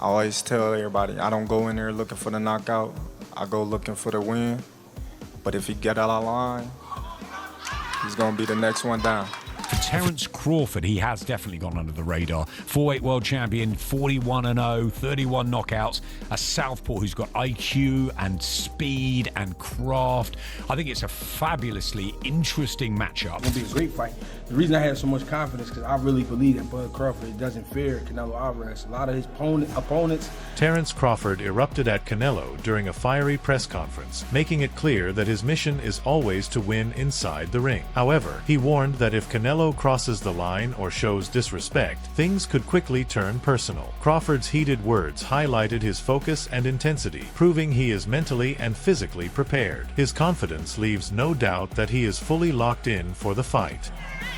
I always tell everybody, I don't go in there looking for the knockout. I go looking for the win. But if he get out of line, he's going to be the next one down. For Terence Crawford, he has definitely gone under the radar. 4-weight world champion, 41-0, 31 knockouts. A southpaw who's got IQ and speed and craft. I think it's a fabulously interesting matchup. It's going to be a great fight. The reason I have so much confidence is because I really believe that Bud Crawford doesn't fear Canelo Alvarez. A lot of his opponents. Terence Crawford erupted at Canelo during a fiery press conference, making it clear that his mission is always to win inside the ring. However, he warned that if Canelo crosses the line or shows disrespect, things could quickly turn personal. Crawford's heated words highlighted his focus and intensity, proving he is mentally and physically prepared. His confidence leaves no doubt that he is fully locked in for the fight.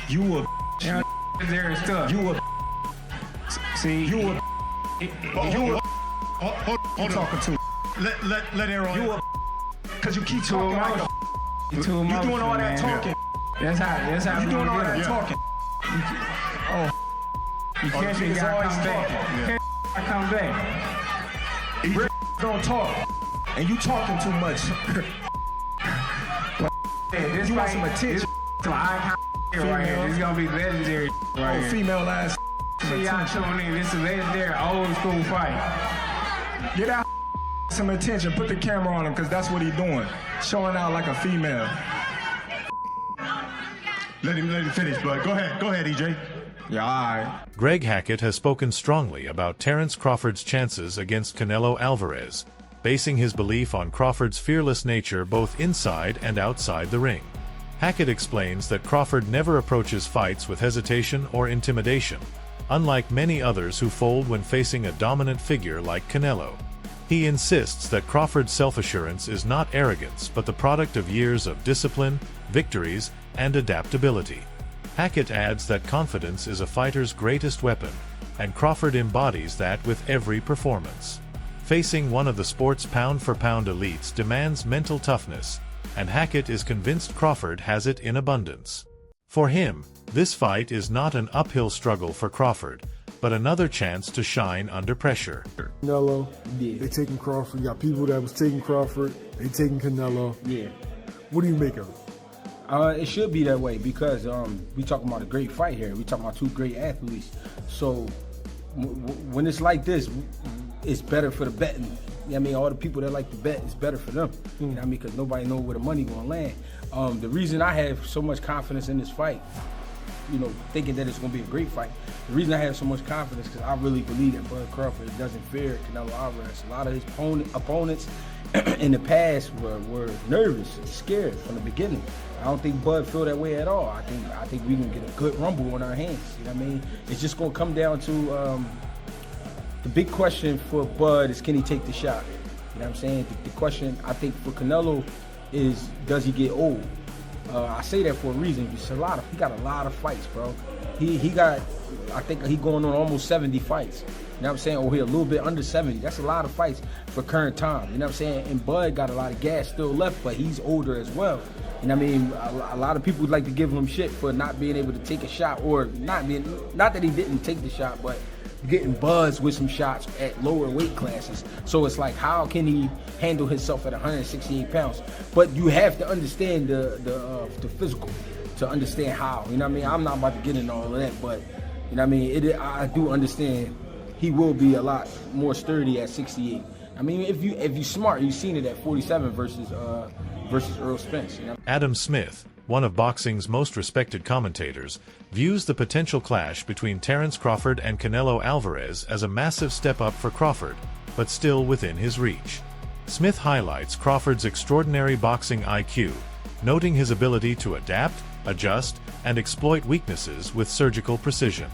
You a yeah, there is stuff. You a see you a you hold talking to let Aaron you because you keep talking like a you doing all that talking. That's how you doing all that talking. You catch me, gotta come back. I come back. You don't talk, and you talking too much. This you want some attention. Some icon right here. This is gonna be legendary right here. Female ass. See y'all tuning in. This is a legendary old school fight. Get out some attention. Put the camera on him because that's what he's doing. Showing out like a female. Let him finish, bud. Go ahead, EJ. Yeah, all right. Greg Hackett has spoken strongly about Terence Crawford's chances against Canelo Alvarez, basing his belief on Crawford's fearless nature both inside and outside the ring. Hackett explains that Crawford never approaches fights with hesitation or intimidation, unlike many others who fold when facing a dominant figure like Canelo. He insists that Crawford's self-assurance is not arrogance but the product of years of discipline, victories, and adaptability. Hackett adds that confidence is a fighter's greatest weapon, and Crawford embodies that with every performance. Facing one of the sport's pound-for-pound elites demands mental toughness, and Hackett is convinced Crawford has it in abundance. For him, this fight is not an uphill struggle for Crawford, but another chance to shine under pressure. Canelo, they taking Crawford. You got people that was taking Crawford, they taking Canelo. Yeah. What do you make of it? It should be that way because we talking about a great fight here. We talking about two great athletes. So when it's like this, it's better for the betting. You know what I mean? All the people that like to bet, it's better for them. You know what I mean? Because nobody knows where the money gonna land. The reason I have so much confidence in this fight, you know, thinking that it's gonna be a great fight. The reason I have so much confidence because I really believe that Bud Crawford doesn't fear Canelo Alvarez. A lot of his opponents in the past were nervous and scared from the beginning. I don't think Bud feel that way at all. I think we can get a good rumble on our hands. You know what I mean? It's just gonna come down to the big question for Bud is can he take the shot? You know what I'm saying? The question I think for Canelo is does he get old? I say that for a reason. He got a lot of fights, bro. He got, I think he going on almost 70 fights. You know what I'm saying? Or he a little bit under 70. That's a lot of fights for current time. You know what I'm saying? And Bud got a lot of gas still left, but he's older as well. You know what I mean? A lot of people would like to give him shit for not being able to take a shot, or not that he didn't take the shot, but getting buzzed with some shots at lower weight classes. So it's like, how can he handle himself at 168 pounds? But you have to understand the physical to understand how. You know what I mean? I'm not about to get into all of that, but you know what I mean? I do understand he will be a lot more sturdy at 68. I mean, if you smart, you've seen it at 47 versus Earl Spence. You know? Adam Smith, one of boxing's most respected commentators, views the potential clash between Terence Crawford and Canelo Alvarez as a massive step up for Crawford, but still within his reach. Smith highlights Crawford's extraordinary boxing IQ, noting his ability to adapt, adjust, and exploit weaknesses with surgical precision.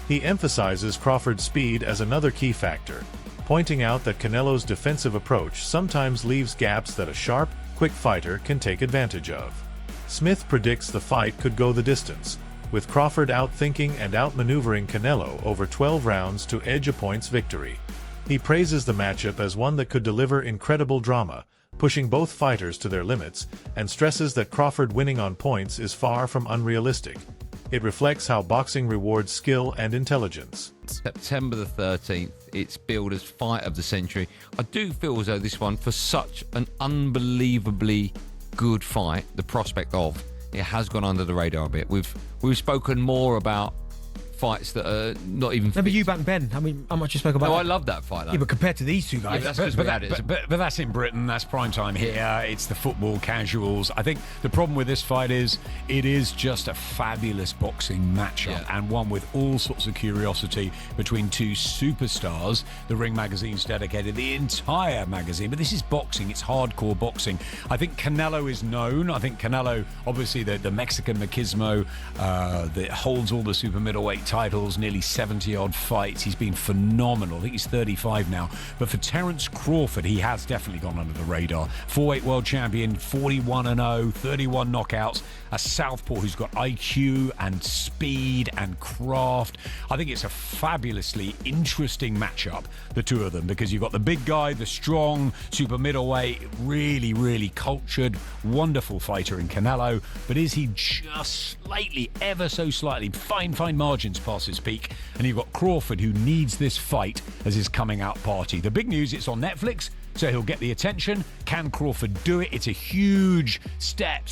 He emphasizes Crawford's speed as another key factor, pointing out that Canelo's defensive approach sometimes leaves gaps that a sharp, quick fighter can take advantage of. Smith predicts the fight could go the distance, with Crawford outthinking and outmaneuvering Canelo over 12 rounds to edge a points victory. He praises the matchup as one that could deliver incredible drama, pushing both fighters to their limits, and stresses that Crawford winning on points is far from unrealistic. It reflects how boxing rewards skill and intelligence. September the 13th, it's billed as fight of the century. I do feel as though this one, for such an unbelievably good fight, the prospect of it has gone under the radar a bit. We've spoken more about fights that are not even. Remember you back Ben? I mean, how much you spoke about? Oh, I love that fight. Though. Yeah, but compared to these two guys, yeah, that's but that's in Britain. That's prime time here. It's the football casuals. I think the problem with this fight is it is just a fabulous boxing matchup and one with all sorts of curiosity between two superstars. The Ring magazine's dedicated the entire magazine, but this is boxing. It's hardcore boxing. I think Canelo is known. I think Canelo, obviously the Mexican machismo that holds all the super middleweight titles, nearly 70-odd fights. He's been phenomenal. I think he's 35 now. But for Terence Crawford, he has definitely gone under the radar. 4-weight world champion, 41-0, 31 knockouts. A southpaw who's got IQ and speed and craft. I think it's a fabulously interesting matchup, the two of them, because you've got the big guy, the strong, super middleweight, really, really cultured, wonderful fighter in Canelo. But is he just slightly, ever so slightly, fine margins past his peak? And you've got Crawford, who needs this fight as his coming out party. The big news, it's on Netflix, so he'll get the attention. Can Crawford do it? It's a huge step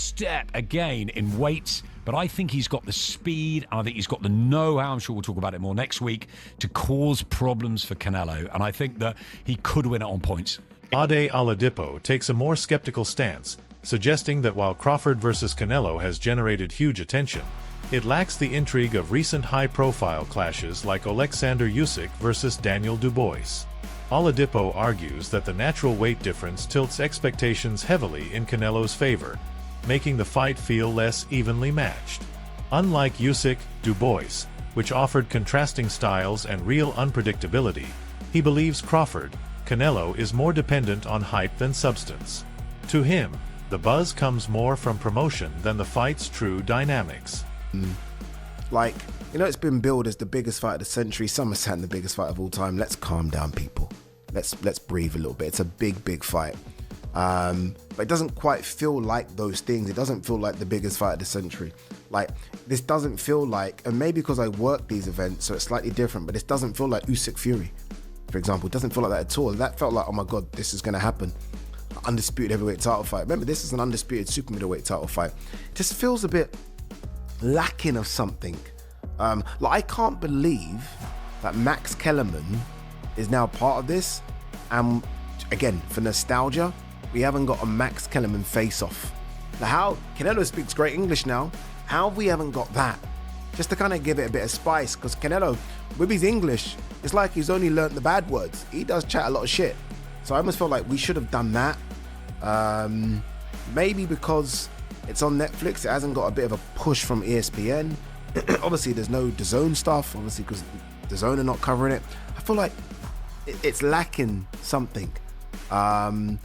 again in weights, but I think he's got the speed, and I think he's got the know-how, I'm sure we'll talk about it more next week, to cause problems for Canelo, and I think that he could win it on points. Ade Oladipo takes a more skeptical stance, suggesting that while Crawford versus Canelo has generated huge attention, it lacks the intrigue of recent high-profile clashes like Alexander Usyk versus Daniel Dubois. Oladipo argues that the natural weight difference tilts expectations heavily in Canelo's favor, making the fight feel less evenly matched. Unlike Usyk, Dubois, which offered contrasting styles and real unpredictability, he believes Crawford, Canelo is more dependent on hype than substance. To him, the buzz comes more from promotion than the fight's true dynamics. Like, you know, it's been billed as the biggest fight of the century, SummerSlam the biggest fight of all time. Let's calm down, people. Let's breathe a little bit. It's a big fight. But it doesn't quite feel like those things. It doesn't feel like the biggest fight of the century. Like, this doesn't feel like, and maybe because I work these events, so it's slightly different, but this doesn't feel like Usyk Fury, for example. It doesn't feel like that at all. That felt like, oh my God, this is going to happen. Undisputed heavyweight title fight. Remember, this is an undisputed super middleweight title fight. It just feels a bit lacking of something. Like, I can't believe that Max Kellerman is now part of this. And again, for nostalgia, we haven't got a Max Kellerman face-off. Now, how Canelo speaks great English now. How we haven't got that? Just to kind of give it a bit of spice, because Canelo, with his English, it's like he's only learnt the bad words. He does chat a lot of shit. So I almost felt like we should have done that. Maybe because it's on Netflix, it hasn't got a bit of a push from ESPN. Obviously, there's no DAZN stuff, obviously, because DAZN are not covering it. I feel like it's lacking something. And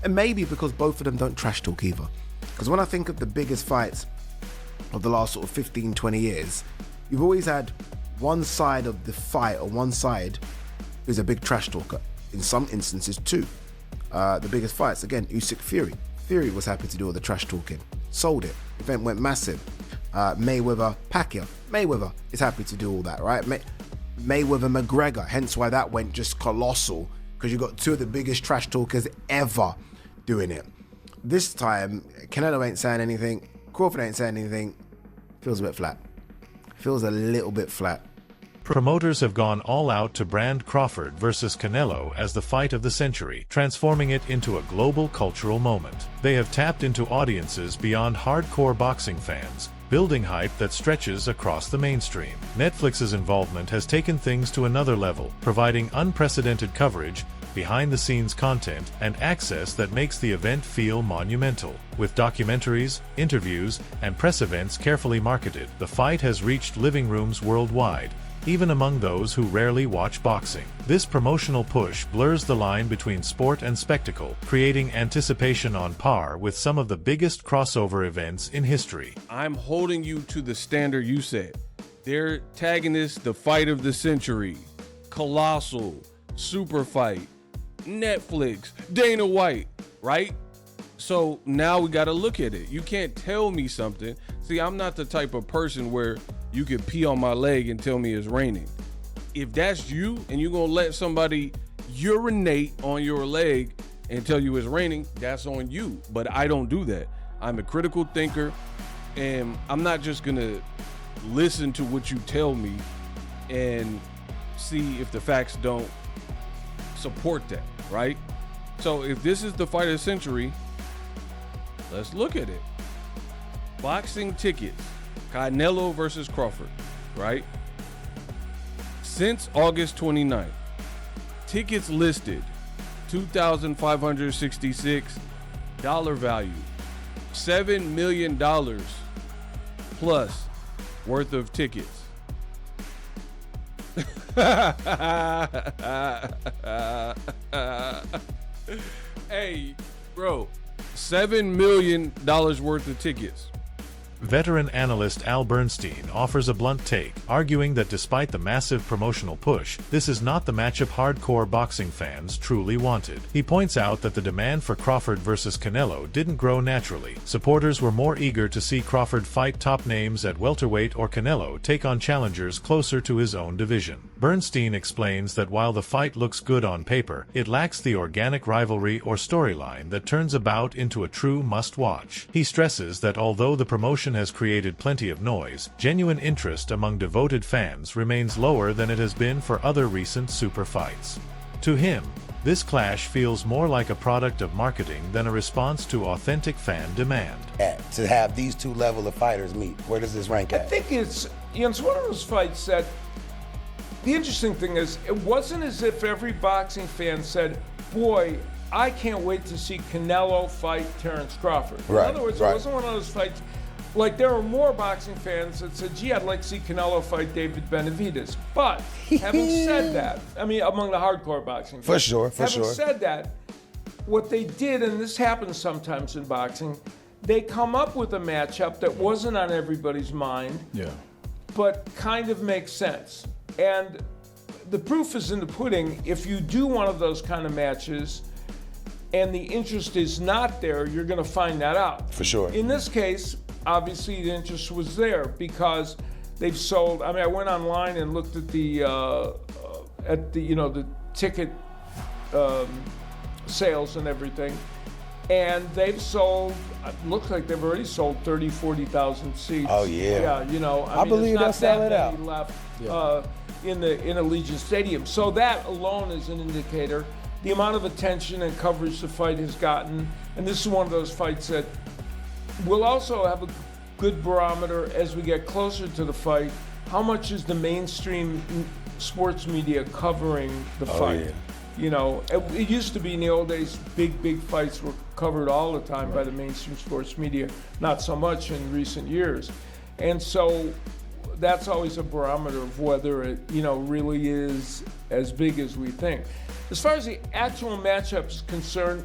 maybe because both of them don't trash talk either. Because when I think of the biggest fights of the last sort of 15, 20 years, you've always had one side of the fight, or one side who's a big trash talker. In some instances, two. The biggest fights, again, Usyk Fury. Fury was happy to do all the trash talking. Sold it. Event went massive. Mayweather, Pacquiao. Mayweather is happy to do all that, right? Mayweather, McGregor. Hence why that went just colossal, because you got two of the biggest trash talkers ever doing it. This time, Canelo ain't saying anything. Crawford ain't saying anything. Feels a bit flat. Feels a little bit flat. Promoters have gone all out to brand Crawford versus Canelo as the fight of the century, transforming it into a global cultural moment. They have tapped into audiences beyond hardcore boxing fans, building hype that stretches across the mainstream. Netflix's involvement has taken things to another level, providing unprecedented coverage, behind-the-scenes content, and access that makes the event feel monumental. With documentaries, interviews, and press events carefully marketed, the fight has reached living rooms worldwide, even among those who rarely watch boxing. This promotional push blurs the line between sport and spectacle, creating anticipation on par with some of the biggest crossover events in history. I'm holding you to the standard you set. They're tagging this the fight of the century, colossal, super fight, Netflix, Dana White, right? So now we got to look at it. You can't tell me something. See, I'm not the type of person where you can pee on my leg and tell me it's raining. if that's you and you're gonna let somebody urinate on your leg and tell you it's raining, that's on you. But I don't do that. I'm a critical thinker, and I'm not just gonna listen to what you tell me and see if the facts don't support that, right? So if this is the fight of the century, let's look at it. Boxing tickets, Canelo versus Crawford, right? Since August 29th, tickets listed, $2,566 value, $7 million plus worth of tickets. Hey, bro, $7 million worth of tickets. Veteran analyst Al Bernstein offers a blunt take, arguing that despite the massive promotional push, this is not the matchup hardcore boxing fans truly wanted. He points out that the demand for Crawford versus Canelo didn't grow naturally. Supporters were more eager to see Crawford fight top names at welterweight or Canelo take on challengers closer to his own division. Bernstein explains that while the fight looks good on paper, it lacks the organic rivalry or storyline that turns a bout into a true must-watch. He stresses that although the promotion has created plenty of noise, genuine interest among devoted fans remains lower than it has been for other recent super fights. To him, this clash feels more like a product of marketing than a response to authentic fan demand. To have these two level of fighters meet, where does this rank at? I think it's one of those fights that, the interesting thing is, it wasn't as if every boxing fan said, boy, I can't wait to see Canelo fight Terence Crawford. In other words, it wasn't one of those fights. Like, there were more boxing fans that said, gee, I'd like to see Canelo fight David Benavidez. But, having said that, I mean, among the hardcore boxing fans. Having said that, what they did, and this happens sometimes in boxing, they come up with a matchup that wasn't on everybody's mind, but kind of makes sense. And the proof is in the pudding. If you do one of those kind of matches, and the interest is not there, you're going to find that out. For sure. In this case, obviously the interest was there because they've sold. I mean, I went online and looked at the the ticket sales and everything, and they've sold. It looks like they've already sold 40,000 seats. Oh yeah. Yeah, I believe there's they'll not sell it that many out. left in Allegiant Stadium. So that alone is an indicator. The amount of attention and coverage the fight has gotten, and this is one of those fights that will also have a good barometer as we get closer to the fight. How much is the mainstream sports media covering the fight? Yeah. You know, it used to be in the old days, big fights were covered all the time by the mainstream sports media, not so much in recent years. And so that's always a barometer of whether it, really is as big as we think. As far as the actual matchup is concerned,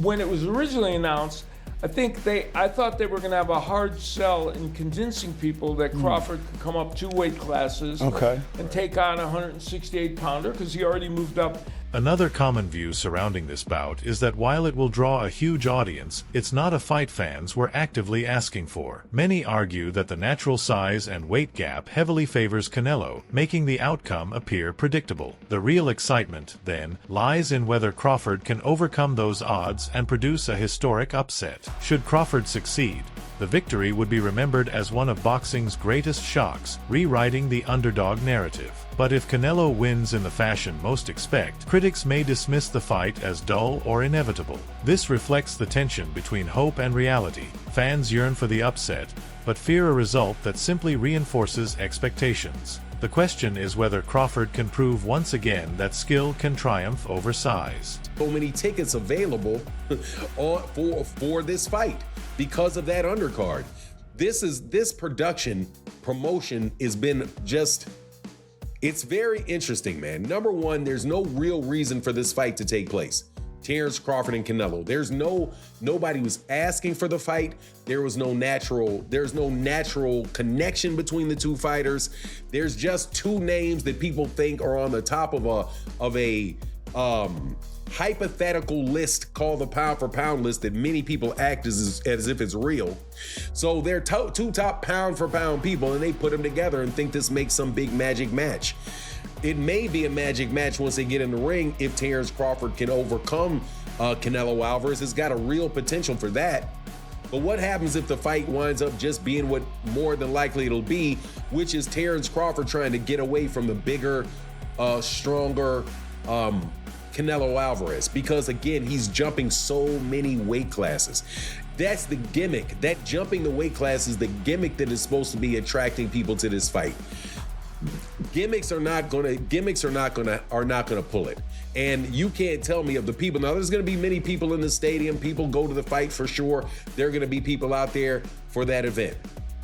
when it was originally announced, I thought they were going to have a hard sell in convincing people that Crawford could come up 2 weight classes and take on a 168-pounder because he already moved up. Another common view surrounding this bout is that while it will draw a huge audience, it's not a fight fans were actively asking for. Many argue that the natural size and weight gap heavily favors Canelo, making the outcome appear predictable. The real excitement, then, lies in whether Crawford can overcome those odds and produce a historic upset. Should Crawford succeed, the victory would be remembered as one of boxing's greatest shocks, rewriting the underdog narrative. But if Canelo wins in the fashion most expect, critics may dismiss the fight as dull or inevitable. This reflects the tension between hope and reality. Fans yearn for the upset, but fear a result that simply reinforces expectations. The question is whether Crawford can prove once again that skill can triumph over size. So many tickets available for this fight because of that undercard. This promotion has been just, it's very interesting, man. Number one, there's no real reason for this fight to take place. Terence Crawford and Canelo. Nobody was asking for the fight. There's no natural connection between the two fighters. There's just two names that people think are on the top of a hypothetical list called the pound for pound list that many people act as if it's real. So they're two top pound for pound people, and they put them together and think this makes some big magic match. It may be a magic match once they get in the ring if Terence Crawford can overcome Canelo Alvarez. It's got a real potential for that. But what happens if the fight winds up just being what more than likely it'll be, which is Terence Crawford trying to get away from the bigger, stronger Canelo Alvarez? Because again, he's jumping so many weight classes. That's the gimmick. That jumping the weight class is the gimmick that is supposed to be attracting people to this fight. Gimmicks are not gonna pull it. And you can't tell me of the people. Now, there's gonna be many people in the stadium. People go to the fight for sure. There are gonna be people out there for that event.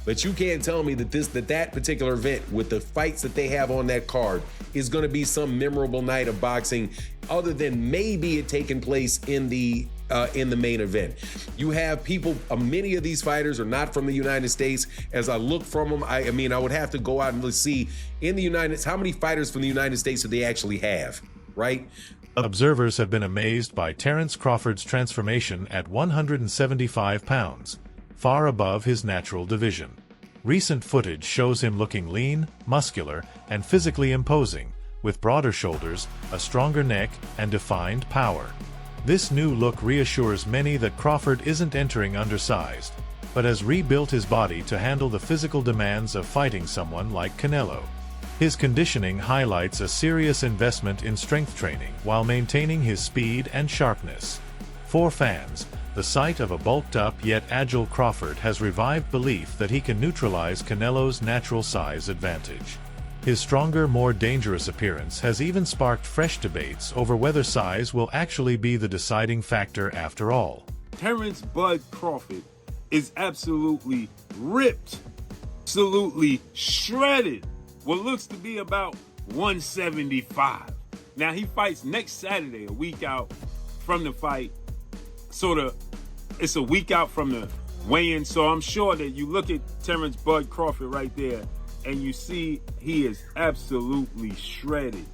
But you can't tell me that particular event with the fights that they have on that card is gonna be some memorable night of boxing, other than maybe it taking place in the main event. You have people, many of these fighters are not from the United States. As I look from them, I mean, I would have to go out and see in the United States, how many fighters from the United States do they actually have, right? Observers have been amazed by Terence Crawford's transformation at 175 pounds, far above his natural division. Recent footage shows him looking lean, muscular, and physically imposing, with broader shoulders, a stronger neck, and defined power. This new look reassures many that Crawford isn't entering undersized, but has rebuilt his body to handle the physical demands of fighting someone like Canelo. His conditioning highlights a serious investment in strength training while maintaining his speed and sharpness. For fans, the sight of a bulked-up yet agile Crawford has revived belief that he can neutralize Canelo's natural size advantage. His stronger, more dangerous appearance has even sparked fresh debates over whether size will actually be the deciding factor after all. Terence Bud Crawford is absolutely ripped, absolutely shredded. What looks to be about 175. Now he fights next Saturday, a week out from the fight. It's a week out from the weigh-in, so I'm sure that you look at Terence Bud Crawford right there, and you see he is absolutely shredded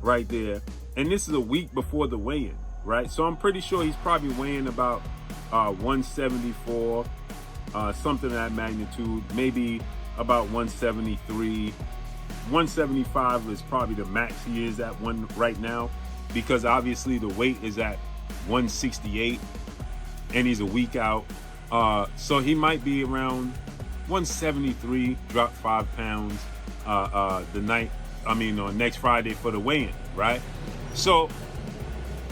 right there. And this is a week before the weigh-in, right? So I'm pretty sure he's probably weighing about 174, something of that magnitude, maybe about 173. 175 is probably the max he is at one right now, because obviously the weight is at 168 and he's a week out. So he might be around 173, drop 5 pounds next Friday for the weigh-in, right? So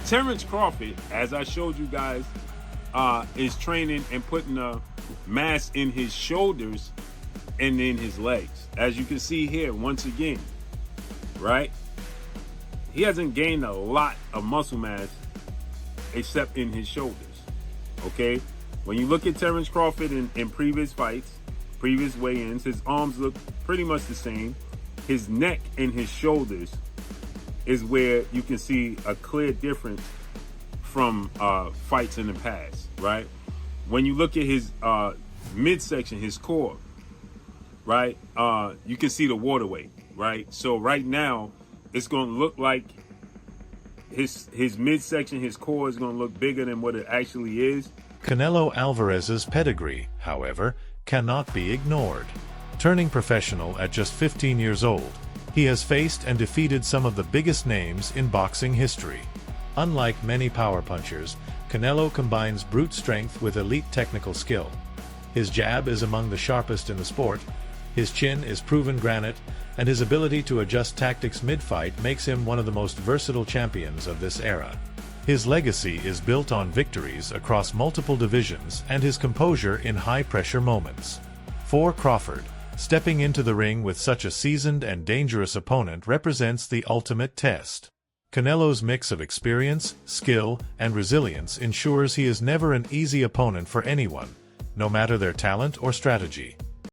Terence Crawford, as I showed you guys, is training and putting a mass in his shoulders and in his legs. As you can see here, once again, right? He hasn't gained a lot of muscle mass except in his shoulders, okay? When you look at Terence Crawford in previous fights, previous weigh-ins, his arms look pretty much the same. His neck and his shoulders is where you can see a clear difference from fights in the past, right? When you look at his midsection, his core, right, you can see the waterway, right? So right now, it's going to look like his midsection, his core is going to look bigger than what it actually is. Canelo Alvarez's pedigree, however, cannot be ignored. Turning professional at just 15 years old, he has faced and defeated some of the biggest names in boxing history. Unlike many power punchers, Canelo combines brute strength with elite technical skill. His jab is among the sharpest in the sport, his chin is proven granite, and his ability to adjust tactics mid-fight makes him one of the most versatile champions of this era. His legacy is built on victories across multiple divisions and his composure in high-pressure moments. For Crawford, stepping into the ring with such a seasoned and dangerous opponent represents the ultimate test. Canelo's mix of experience, skill, and resilience ensures he is never an easy opponent for anyone, no matter their talent or strategy.